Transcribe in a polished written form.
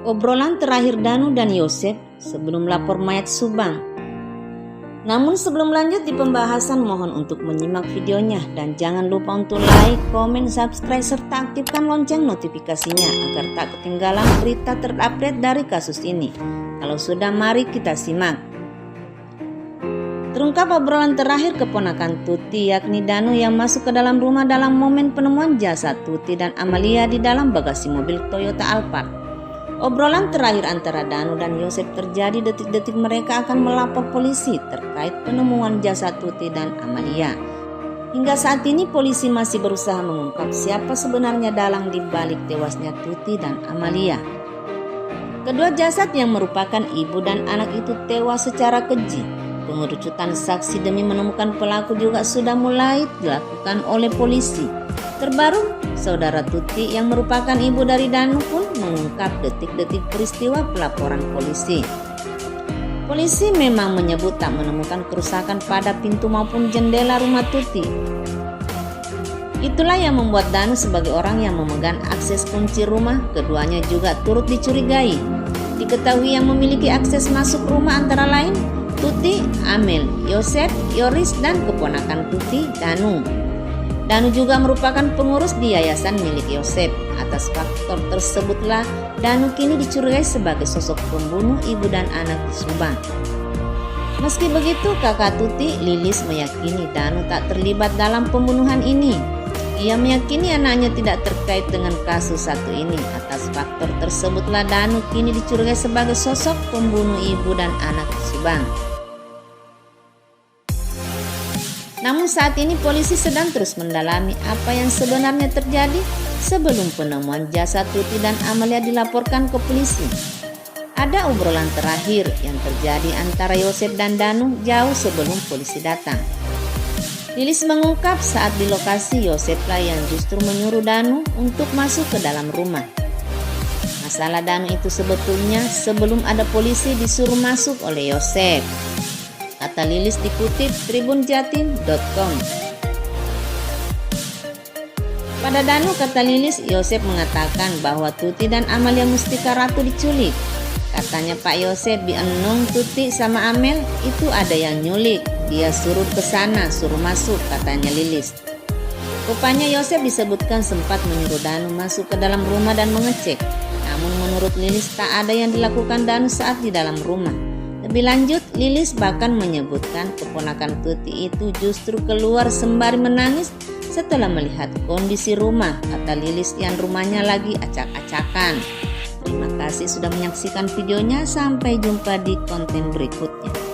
Obrolan terakhir Danu dan Yosef sebelum lapor mayat Subang. Namun sebelum lanjut di pembahasan, mohon untuk menyimak videonya dan jangan lupa untuk like, komen, subscribe serta aktifkan lonceng notifikasinya agar tak ketinggalan berita terupdate dari kasus ini. Kalau sudah, mari kita simak. Terungkap obrolan terakhir keponakan Tuti yakni Danu yang masuk ke dalam rumah dalam momen penemuan jasad Tuti dan Amalia di dalam bagasi mobil Toyota Alphard. Obrolan terakhir antara Danu dan Yosef terjadi detik-detik mereka akan melapor polisi terkait penemuan jasad Tuti dan Amalia. Hingga saat ini polisi masih berusaha mengungkap siapa sebenarnya dalang di balik tewasnya Tuti dan Amalia. Kedua jasad yang merupakan ibu dan anak itu tewas secara keji. Pengerucutan saksi demi menemukan pelaku juga sudah mulai dilakukan oleh polisi. Terbaru, saudara Tuti yang merupakan ibu dari Danu pun mengungkap detik-detik peristiwa pelaporan polisi. Polisi memang menyebut tak menemukan kerusakan pada pintu maupun jendela rumah Tuti. Itulah yang membuat Danu sebagai orang yang memegang akses kunci rumah, keduanya juga turut dicurigai. Diketahui yang memiliki akses masuk rumah antara lain Tuti, Amel, Yosef, Yoris, dan keponakan Tuti, Danu. Danu juga merupakan pengurus di yayasan milik Yosef. Atas faktor tersebutlah Danu kini dicurigai sebagai sosok pembunuh ibu dan anak di Subang. Meski begitu, kakak Tuti, Lilis, meyakini Danu tak terlibat dalam pembunuhan ini. Ia meyakini anaknya tidak terkait dengan kasus satu ini. Atas faktor tersebutlah Danu kini dicurigai sebagai sosok pembunuh ibu dan anak di Subang. Namun saat ini polisi sedang terus mendalami apa yang sebenarnya terjadi sebelum penemuan jasad Tuti dan Amalia dilaporkan ke polisi. Ada obrolan terakhir yang terjadi antara Yosef dan Danu jauh sebelum polisi datang. Lilis mengungkap saat di lokasi Yoseflah yang justru menyuruh Danu untuk masuk ke dalam rumah. Masalah Danu itu sebetulnya sebelum ada polisi disuruh masuk oleh Yosef, kata Lilis dikutip tribunjatim.com. Pada Danu, kata Lilis, Yosef mengatakan bahwa Tuti dan Amalia Mustika Ratu diculik. Katanya Pak Yosef, Bienung Tuti sama Amel itu ada yang nyulik. Dia suruh ke sana, suruh masuk, katanya Lilis. Rupanya Yosef disebutkan sempat menyuruh Danu masuk ke dalam rumah dan mengecek. Namun menurut Lilis tak ada yang dilakukan Danu saat di dalam rumah. Lebih lanjut, Lilis bahkan menyebutkan keponakan Tuti itu justru keluar sembari menangis setelah melihat kondisi rumah, kata Lilis, yang rumahnya lagi acak-acakan. Terima kasih sudah menyaksikan videonya, sampai jumpa di konten berikutnya.